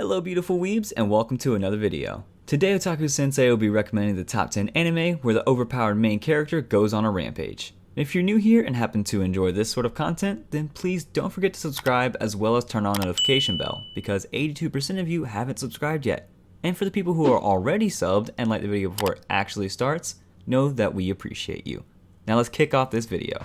Hello beautiful weebs and welcome to another video. Today Otaku Sensei will be recommending the top 10 anime where the overpowered main character goes on a rampage. If you're new here and happen to enjoy this sort of content, then please don't forget to subscribe as well as turn on the notification bell because 82% of you haven't subscribed yet. And for the people who are already subbed and like the video before it actually starts, know that we appreciate you. Now let's kick off this video.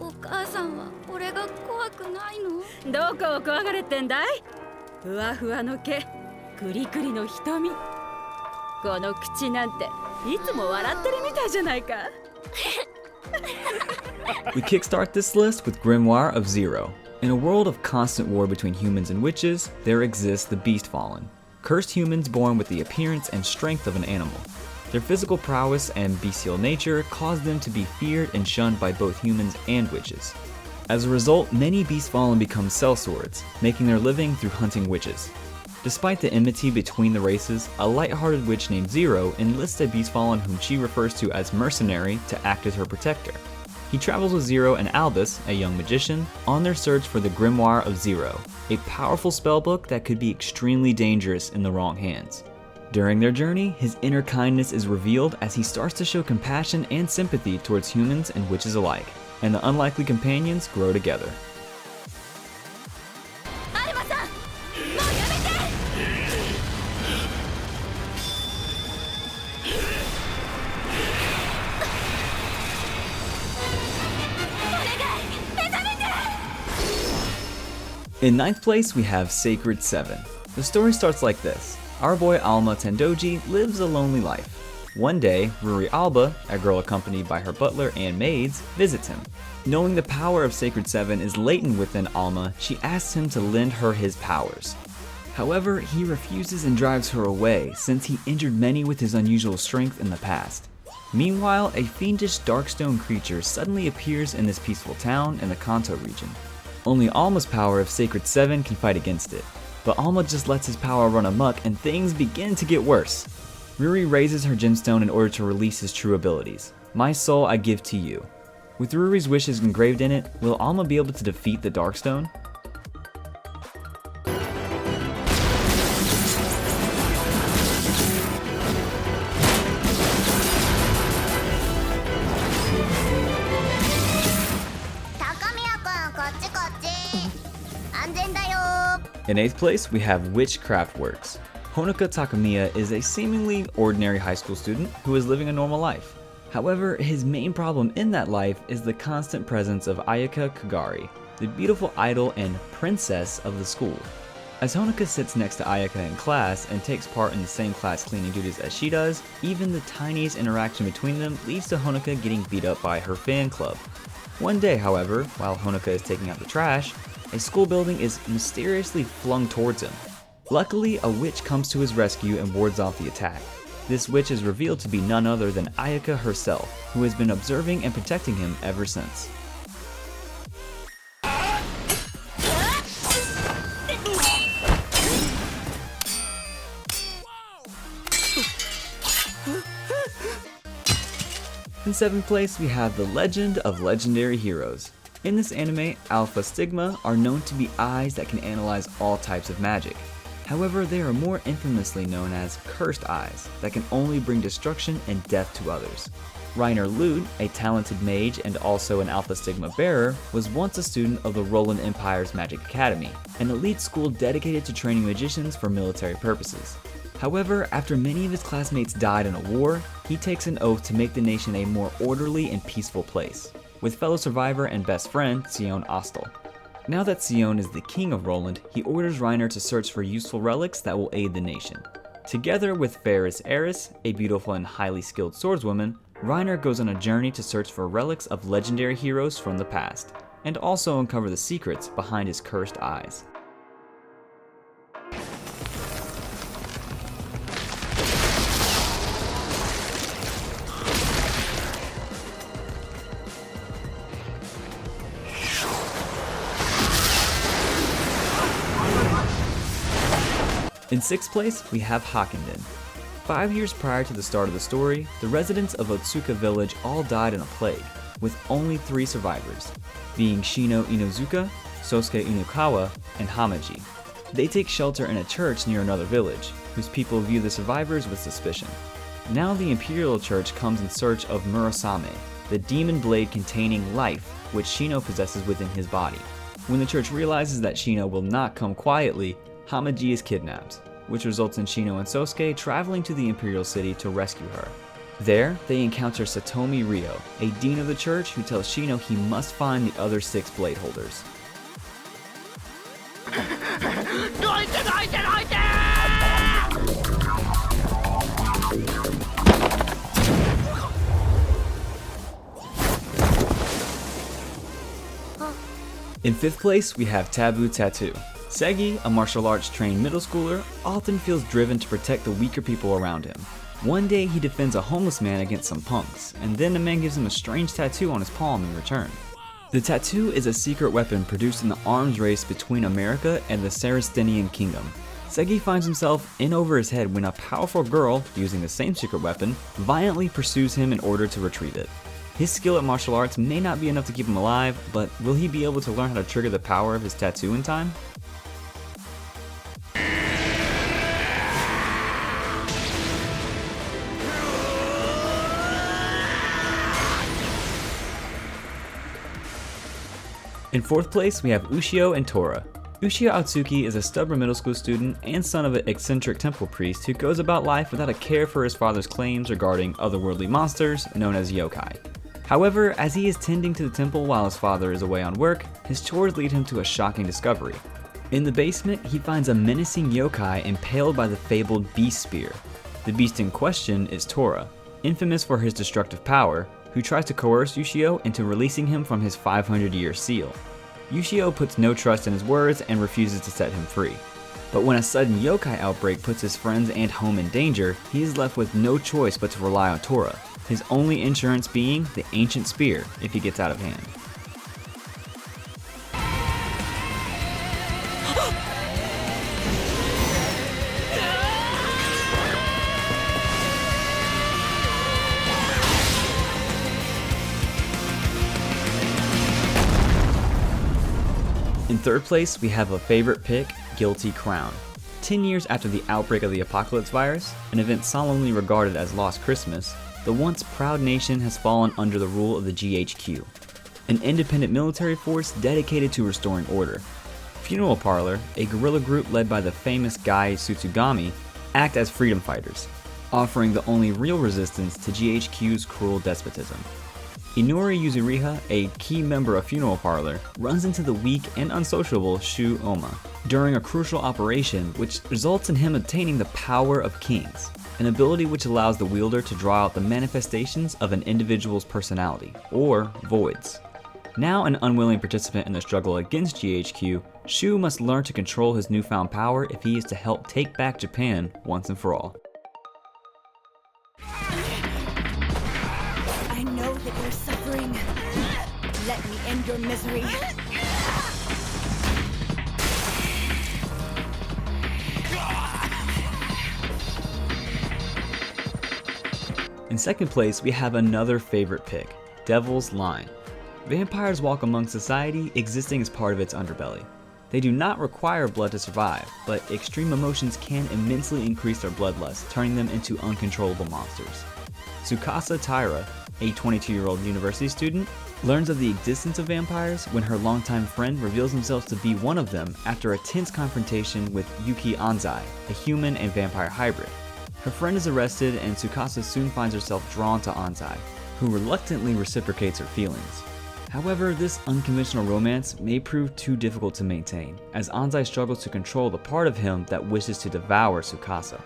お母さんは俺が怖くないの？どこを怖がれてんだい？ふわふわの毛、クリクリの瞳、この口なんていつも笑ってるみたいじゃないか。We kickstart this list with Grimoire of Zero. In a world of constant war between humans and witches, there exists the Beast Fallen, cursed humans born with the appearance and strength of an animal. Their physical prowess and bestial nature cause them to be feared and shunned by both humans and witches. As a result, many Beast Fallen become sellswords, making their living through hunting witches. Despite the enmity between the races, a light-hearted witch named Zero enlists a Beast Fallen whom she refers to as Mercenary to act as her protector. He travels with Zero and Albus, a young magician, on their search for the Grimoire of Zero, a powerful spellbook that could be extremely dangerous in the wrong hands. During their journey, his inner kindness is revealed as he starts to show compassion and sympathy towards humans and witches alike, and the unlikely companions grow together. In 9th place, we have Sacred 7. The story starts like this. Our boy Alma Tendoji lives a lonely life. One day, Ruri Alba, a girl accompanied by her butler and maids, visits him. Knowing the power of Sacred 7 is latent within Alma, she asks him to lend her his powers. However, he refuses and drives her away since he injured many with his unusual strength in the past. Meanwhile, a fiendish darkstone creature suddenly appears in this peaceful town in the Kanto region. Only Alma's power of Sacred 7 can fight against it. But Alma just lets his power run amok and things begin to get worse. Ruri raises her gemstone in order to release his true abilities. My soul I give to you. With Ruri's wishes engraved in it, will Alma be able to defeat the Darkstone? In 8th place, we have Witchcraft Works. Honoka Takamiya is a seemingly ordinary high school student who is living a normal life. However, his main problem in that life is the constant presence of Ayaka Kagari, the beautiful idol and princess of the school. As Honoka sits next to Ayaka in class and takes part in the same class cleaning duties as she does, even the tiniest interaction between them leads to Honoka getting beat up by her fan club. One day, however, while Honoka is taking out the trash, a school building is mysteriously flung towards him. Luckily, a witch comes to his rescue and wards off the attack. This witch is revealed to be none other than Ayaka herself, who has been observing and protecting him ever since. In 7th place, we have The Legend of Legendary Heroes. In this anime, Alpha Stigma are known to be eyes that can analyze all types of magic. However, they are more infamously known as cursed eyes that can only bring destruction and death to others. Reiner Lud, a talented mage and also an Alpha Stigma bearer, was once a student of the Roland Empire's Magic Academy, an elite school dedicated to training magicians for military purposes. However, after many of his classmates died in a war, he takes an oath to make the nation a more orderly and peaceful place, with fellow survivor and best friend Sion Ostel. Now that Sion is the king of Roland, he orders Reiner to search for useful relics that will aid the nation. Together with Ferris Eris, a beautiful and highly skilled swordswoman, Reiner goes on a journey to search for relics of legendary heroes from the past, and also uncover the secrets behind his cursed eyes. In 6th place, we have Hakkenden. 5 years prior to the start of the story, the residents of Otsuka village all died in a plague, with only 3 survivors, being Shino Inuzuka, Sosuke Inukawa, and Hamaji. They take shelter in a church near another village, whose people view the survivors with suspicion. Now the Imperial Church comes in search of Murasame, the demon blade containing life which Shino possesses within his body. When the church realizes that Shino will not come quietly, Hamaji is kidnapped, which results in Shino and Sosuke traveling to the Imperial City to rescue her. There, they encounter Satomi Ryo, a dean of the church who tells Shino he must find the other 6 blade holders. In 5th place, we have Taboo Tattoo. Segi, a martial arts trained middle schooler, often feels driven to protect the weaker people around him. One day he defends a homeless man against some punks, and then the man gives him a strange tattoo on his palm in return. The tattoo is a secret weapon produced in the arms race between America and the Saracenian kingdom. Segi finds himself in over his head when a powerful girl, using the same secret weapon, violently pursues him in order to retrieve it. His skill at martial arts may not be enough to keep him alive, but will he be able to learn how to trigger the power of his tattoo in time? In 4th place, we have Ushio and Tora. Ushio Atsuki is a stubborn middle school student and son of an eccentric temple priest who goes about life without a care for his father's claims regarding otherworldly monsters known as yokai. However, as he is tending to the temple while his father is away on work, his chores lead him to a shocking discovery. In the basement, he finds a menacing yokai impaled by the fabled Beast Spear. The beast in question is Tora, infamous for his destructive power, who tries to coerce Ushio into releasing him from his 500-year seal. Ushio puts no trust in his words and refuses to set him free. But when a sudden yokai outbreak puts his friends and home in danger, he is left with no choice but to rely on Tora, his only insurance being the ancient spear if he gets out of hand. In 3rd place, we have a favorite pick, Guilty Crown. 10 years after the outbreak of the Apocalypse virus, an event solemnly regarded as Lost Christmas, the once proud nation has fallen under the rule of the GHQ, an independent military force dedicated to restoring order. Funeral Parlor, a guerrilla group led by the famous Gai Tsutsugami, act as freedom fighters, offering the only real resistance to GHQ's cruel despotism. Inori Yuzuriha, a key member of Funeral Parlor, runs into the weak and unsociable Shu Oma during a crucial operation which results in him obtaining the power of kings, an ability which allows the wielder to draw out the manifestations of an individual's personality, or voids. Now an unwilling participant in the struggle against GHQ, Shu must learn to control his newfound power if he is to help take back Japan once and for all. I know that you're suffering. Let me end your misery. In 2nd place, we have another favorite pick, Devil's Line. Vampires walk among society, existing as part of its underbelly. They do not require blood to survive, but extreme emotions can immensely increase their bloodlust, turning them into uncontrollable monsters. Tsukasa Taira, a 22-year-old university student, learns of the existence of vampires when her longtime friend reveals himself to be one of them after a tense confrontation with Yuki Anzai, a human and vampire hybrid. Her friend is arrested and Tsukasa soon finds herself drawn to Anzai, who reluctantly reciprocates her feelings. However, this unconventional romance may prove too difficult to maintain, as Anzai struggles to control the part of him that wishes to devour Tsukasa.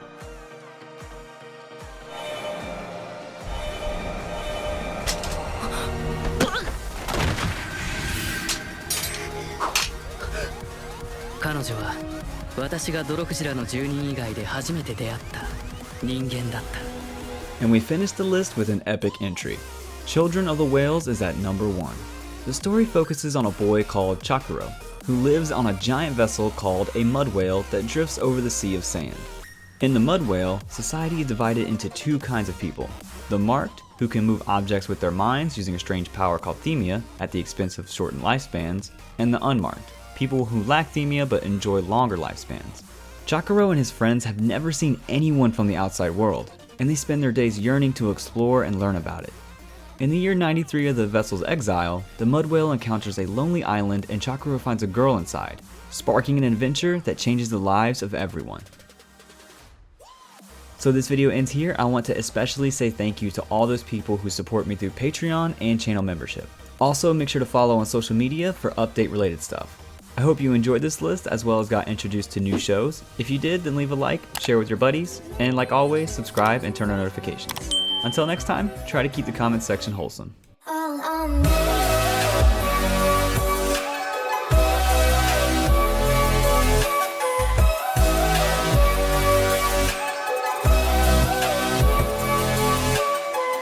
And we finish the list with an epic entry. Children of the Whales is at number 1. The story focuses on a boy called Chakuro, who lives on a giant vessel called a mud whale that drifts over the sea of sand. In the Mud Whale, society is divided into two kinds of people. The marked, who can move objects with their minds using a strange power called themia at the expense of shortened lifespans, and the unmarked, people who lack themia but enjoy longer lifespans. Chakuro and his friends have never seen anyone from the outside world, and they spend their days yearning to explore and learn about it. In the year 93 of the vessel's exile, the Mud Whale encounters a lonely island and Chakuro finds a girl inside, sparking an adventure that changes the lives of everyone. So this video ends here. I want to especially say thank you to all those people who support me through Patreon and channel membership. Also, make sure to follow on social media for update related stuff. I hope you enjoyed this list as well as got introduced to new shows. If you did, then leave a like, share with your buddies, and like always, subscribe and turn on notifications. Until next time, try to keep the comments section wholesome. All on me.